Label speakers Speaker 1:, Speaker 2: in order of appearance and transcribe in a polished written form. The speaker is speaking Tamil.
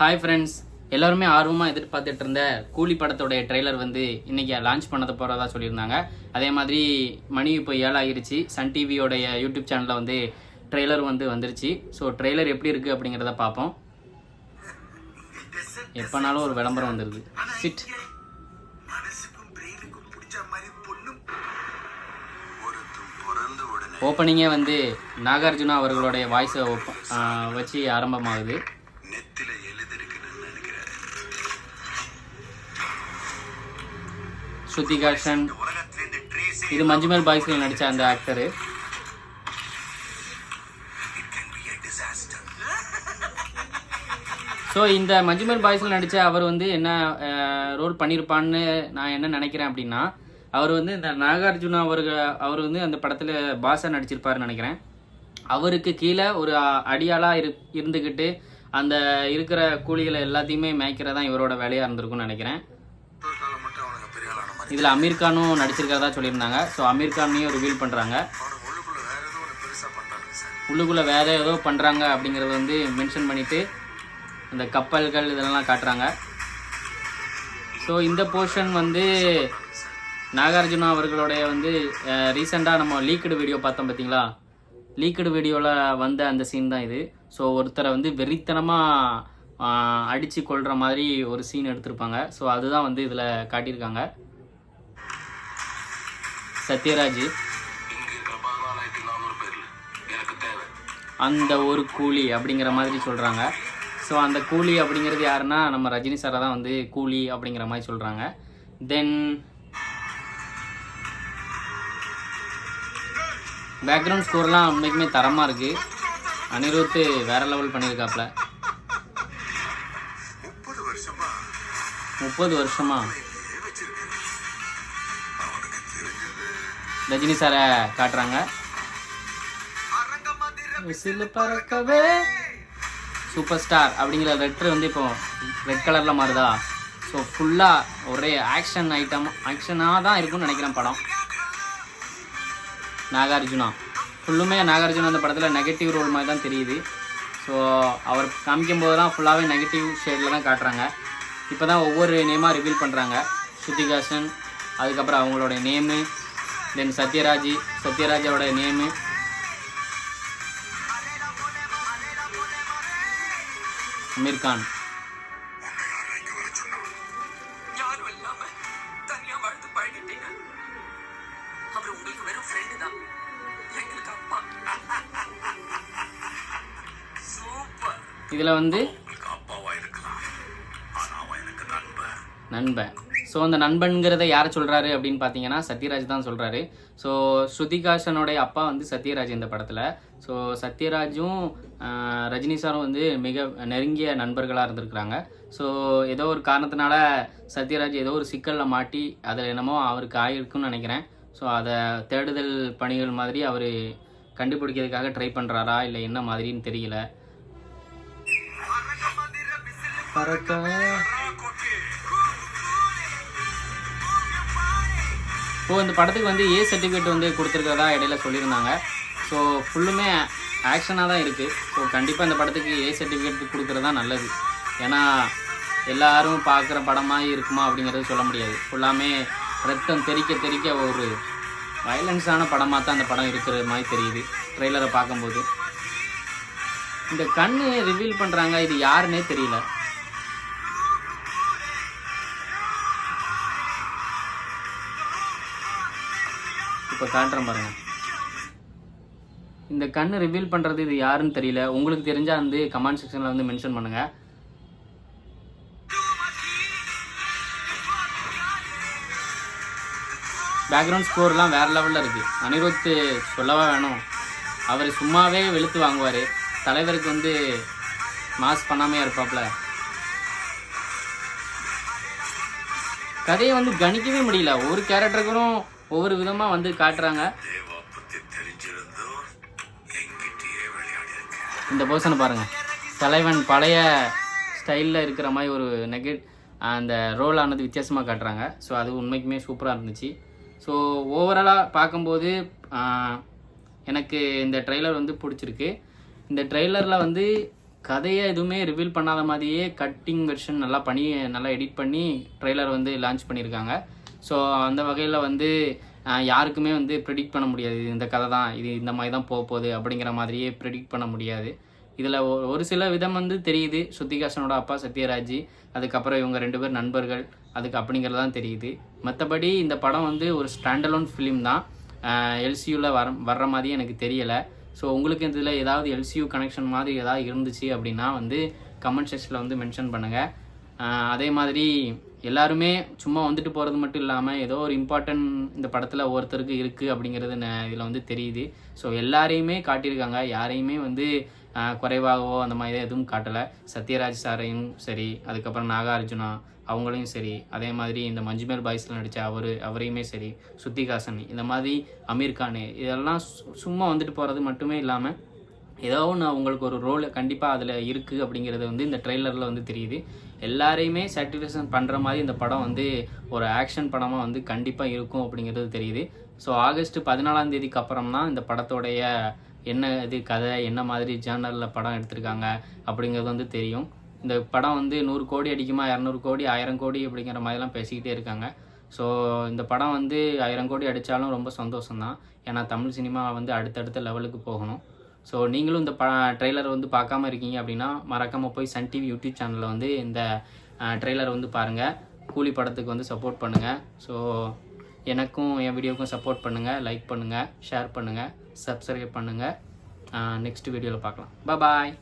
Speaker 1: ஹாய் ஃப்ரெண்ட்ஸ், எல்லாருமே ஆர்வமாக எதிர்பார்த்துட்டு இருந்த கூலி படத்தோடைய ட்ரெய்லர் வந்து இன்றைக்கி லான்ச் பண்ணத போகிறதா சொல்லியிருந்தாங்க. அதே மாதிரி மணி இப்போ 7 ஆகிருச்சு. சன் டிவியோடைய யூடியூப் சேனலில் வந்து ட்ரெய்லர் வந்துருச்சு. ஸோ ட்ரெய்லர் எப்படி இருக்குது அப்படிங்கிறத பார்ப்போம். எப்போனாலும் ஒரு விளம்பரம் வந்துடுது. சிட் ஓப்பனிங்கே வந்து நாகார்ஜுனா அவர்களுடைய வாய்ஸை வச்சு ஆரம்பமாகுது. ஸ்ருதிகாஷன், இது மஞ்சுமேல் பாய்ஸில் நடித்த அந்த ஆக்டரு. ஸோ இந்த மஞ்சுமேல் பாய்ஸில் நடித்த அவர் வந்து என்ன ரோல் பண்ணியிருப்பான்னு நான் என்ன நினைக்கிறேன் அப்படின்னா, அவர் வந்து இந்த நாகார்ஜுனா அவர் வந்து அந்த படத்தில் பாஸாக நடிச்சிருப்பாருன்னு நினைக்கிறேன். அவருக்கு கீழே ஒரு அடியாளாக இருந்துக்கிட்டு அந்த இருக்கிற கூலிகளை எல்லாத்தையுமே மேய்க்கிறதான் இவரோட வேலையாக இருந்திருக்கும்னு நினைக்கிறேன். இதில் அமீர் கானும் நடிச்சிருக்கிறதா சொல்லியிருந்தாங்க. ஸோ அமீர் கானையும் ரிவீல் பண்ணுறாங்க. உள்ளுக்குள்ளே வேறு ஏதோ பண்ணுறாங்க அப்படிங்கிறத வந்து மென்ஷன் பண்ணிவிட்டு இந்த கப்பல்கள் இதெல்லாம் காட்டுறாங்க. ஸோ இந்த போர்ஷன் வந்து நாகார்ஜுனா அவர்களுடைய வந்து ரீசெண்டாக நம்ம லீக்டு வீடியோ பார்த்தோம் பார்த்தீங்களா, லீக்டு வீடியோவில் வந்த அந்த சீன் தான் இது. ஸோ ஒருத்தரை வந்து வெறித்தனமாக அடித்து கொள்கிற மாதிரி ஒரு சீன் எடுத்திருப்பாங்க. ஸோ அதுதான் வந்து இதில் காட்டியிருக்காங்க. சத்யராஜ் அந்த ஒரு கூலி அப்படிங்கிற மாதிரி சொல்கிறாங்க. ஸோ அந்த கூலி அப்படிங்கிறது யாருன்னா நம்ம ரஜினி சாரை தான் வந்து கூலி அப்படிங்கிற மாதிரி சொல்கிறாங்க. தென் பேக்ரவுண்ட் ஸ்கோர்லாம் உண்மைக்குமே தரமாக இருக்குது. அனிருத் வேறு லெவல் பண்ணியிருக்காப்புல. 30 வருஷமா ரஜினி சாரை காட்டுறாங்க. சூப்பர் ஸ்டார் அப்படிங்கிற லெட்ரு வந்து இப்போ ரெட் கலரில் மாறுதா. ஸோ ஃபுல்லாக ஒரே ஆக்ஷனாக தான் இருக்கும்னு நினைக்கிறேன் படம். நாகார்ஜுனா ஃபுல்லுமே நாகார்ஜுனா அந்த படத்தில் நெகட்டிவ் ரோல் மாதிரி தான் தெரியுது. ஸோ அவர் காமிக்கும் போதெல்லாம் ஃபுல்லாகவே நெகட்டிவ் ஷேடில் தான் காட்டுறாங்க. இப்போ தான் ஒவ்வொரு நேமாக ரிவீல் பண்ணுறாங்க. ஸ்ருதிகாசன், அதுக்கப்புறம் அவங்களோட நேமு, தென் சத்யராஜோட நேமு, அமீர் கான். இதில் வந்து நண்பன். ஸோ அந்த நண்பன்கிறத யாரை சொல்கிறாரு அப்படின்னு பார்த்தீங்கன்னா சத்யராஜ் தான் சொல்கிறாரு. ஸோ ஸ்ருதிகாசனுடைய அப்பா வந்து சத்யராஜ் இந்த படத்தில். ஸோ சத்யராஜும் ரஜினி சாரும் வந்து மிக நெருங்கிய நண்பர்களாக இருந்திருக்கிறாங்க. ஸோ ஏதோ ஒரு காரணத்தினால சத்யராஜ் ஏதோ ஒரு சிக்கலில் மாட்டி அதில் என்னமோ அவருக்கு ஆகிருக்குன்னு நினைக்கிறேன். ஸோ அதை தேடுதல் பணிகள் மாதிரி அவர் கண்டுபிடிக்கிறதுக்காக ட்ரை பண்ணுறாரா இல்லை என்ன மாதிரின்னு தெரியல. ஸோ இந்த படத்துக்கு வந்து ஏ சர்டிஃபிகேட் வந்து கொடுத்துருக்கிறதா இடையில சொல்லியிருந்தாங்க. ஸோ ஃபுல்லுமே ஆக்ஷனாக தான் இருக்குது. ஸோ கண்டிப்பாக இந்த படத்துக்கு ஏ சர்டிஃபிகேட் கொடுக்குறது தான் நல்லது. ஏன்னா எல்லாரும் பார்க்குற படமாக இருக்குமா அப்படிங்கிறது சொல்ல முடியாது. ஃபுல்லாமே ரத்தம் தெறிக்க ஒரு வயலன்ஸான படமாக தான் அந்த படம் இருக்கிற மாதிரி தெரியுது ட்ரெய்லரை பார்க்கும்போது. இந்த கண்ணு ரிவீல் பண்ணுறாங்க, இது யாருன்னே தெரியல. இப்போ காட்டுறேன் பாருங்க. இந்த கண்ணு ரிவீல் பண்ணுறது இது யாருன்னு தெரியல. உங்களுக்கு தெரிஞ்சால் வந்து கமெண்ட் செக்ஷனில் வந்து மென்ஷன் பண்ணுங்கள். பேக்ரவுண்ட் ஸ்கோர்லாம் வேறு லெவலில் இருக்குது. அனிருத் சொல்லவா வேணும், அவர் சும்மாவே வெளுத்து வாங்குவார். தலைவருக்கு வந்து மாஸ் பண்ணாமே இருப்பாப்ல. கதையை வந்து கணிக்கவே முடியல. ஒவ்வொரு கேரக்டருக்கும் ஒவ்வொரு விதமாக வந்து காட்டுறாங்க. இந்த பர்சனை பாருங்கள், தலைவன் பழைய ஸ்டைலில் இருக்கிற மாதிரி ஒரு அந்த ரோல் ஆனது வித்தியாசமாக காட்டுறாங்க. ஸோ அது உண்மைக்குமே சூப்பராக இருந்துச்சு. ஸோ ஓவராலாக பார்க்கும்போது எனக்கு இந்த ட்ரெய்லர் வந்து பிடிச்சிருக்கு. இந்த ட்ரெய்லரில் வந்து கதையை எதுவுமே ரிவீல் பண்ணாத மாதிரியே கட்டிங் வெர்ஷன் நல்லா எடிட் பண்ணி ட்ரெய்லர் வந்து லான்ச் பண்ணியிருக்காங்க. ஸோ அந்த வகையில் வந்து யாருக்குமே வந்து ப்ரெடிக்ட் பண்ண முடியாது, இந்த கதை தான் இது இந்த மாதிரி தான் போகுது அப்படிங்கிற மாதிரியே ப்ரெடிக்ட் பண்ண முடியாது. இதில் ஒரு சில விதம் வந்து தெரியுது, ஸ்ருதிஹாசனோட அப்பா சத்யராஜ், அதுக்கப்புறம் இவங்க 2 பேர் நண்பர்கள், அதுக்கு அப்படிங்கிறது தான் தெரியுது. மற்றபடி இந்த படம் வந்து ஒரு ஸ்டாண்டலோன் ஃபிலிம் தான், எல்சியூவில் வர்ற மாதிரி எனக்கு தெரியலை. ஸோ உங்களுக்கு இதில் ஏதாவது எல்சியூ கனெக்ஷன் மாதிரி ஏதாவது இருந்துச்சு அப்படின்னா வந்து கமெண்ட் செக்ஷனில் வந்து மென்ஷன் பண்ணுங்கள். அதே மாதிரி எல்லாருமே சும்மா வந்துட்டு போகிறது மட்டும் இல்லாமல் ஏதோ ஒரு இம்பார்ட்டன்ட் இந்த படத்தில் ஒருத்தருக்கு இருக்குது அப்படிங்கிறது இதில் வந்து தெரியுது. ஸோ எல்லாரையுமே காட்டியிருக்காங்க, யாரையுமே வந்து குறைவாகவோ அந்த மாதிரி எதுவும் காட்டலை. சத்யராஜ் சாரையும் சரி, அதுக்கப்புறம் நாகார்ஜுனா அவங்களையும் சரி, அதே மாதிரி இந்த மஞ்சுமேல் பாய்ஸில் நடித்த அவரையுமே சரி, ஸ்ருதிஹாசன், இந்த மாதிரி அமீர் கான், இதெல்லாம் சும்மா வந்துட்டு போகிறது மட்டுமே இல்லாமல் ஏதோ ஒன்று அவங்களுக்கு ஒரு ரோல் கண்டிப்பாக அதில் இருக்குது அப்படிங்கிறது வந்து இந்த ட்ரெய்லரில் வந்து தெரியுது. எல்லாரையுமே சாட்டிஸ்ஃபேக்ஷன் பண்ணுற மாதிரி இந்த படம் வந்து ஒரு ஆக்ஷன் படமாக வந்து கண்டிப்பாக இருக்கும் அப்படிங்கிறது தெரியுது. ஸோ ஆகஸ்ட் 14ஆம் தேதிக்கு அப்புறம் தான் இந்த படத்தோடைய என்ன இது கதை, என்ன மாதிரி ஜேர்னலில் படம் எடுத்திருக்காங்க அப்படிங்கிறது வந்து தெரியும். இந்த படம் வந்து 100 கோடி அடிக்குமா, 200 கோடி, 1000 கோடி அப்படிங்கிற மாதிரிலாம் பேசிக்கிட்டே இருக்காங்க. ஸோ இந்த படம் வந்து 1000 கோடி அடித்தாலும் ரொம்ப சந்தோஷம்தான், ஏன்னா தமிழ் சினிமா வந்து அடுத்தடுத்த லெவலுக்கு போகணும். ஸோ நீங்களும் இந்த ட்ரெய்லர் வந்து பார்க்காம இருக்கீங்க அப்படின்னா மறக்காமல் போய் சன் டிவி யூடியூப் சேனலில் வந்து இந்த ட்ரெய்லர் வந்து பாருங்கள். கூலி படத்துக்கு வந்து சப்போர்ட் பண்ணுங்கள். ஸோ எனக்கும் என் வீடியோவுக்கும் சப்போர்ட் பண்ணுங்கள், லைக் பண்ணுங்கள், ஷேர் பண்ணுங்கள், சப்ஸ்கிரைப் பண்ணுங்கள். நெக்ஸ்ட் வீடியோவில் பார்க்கலாம். பாய்.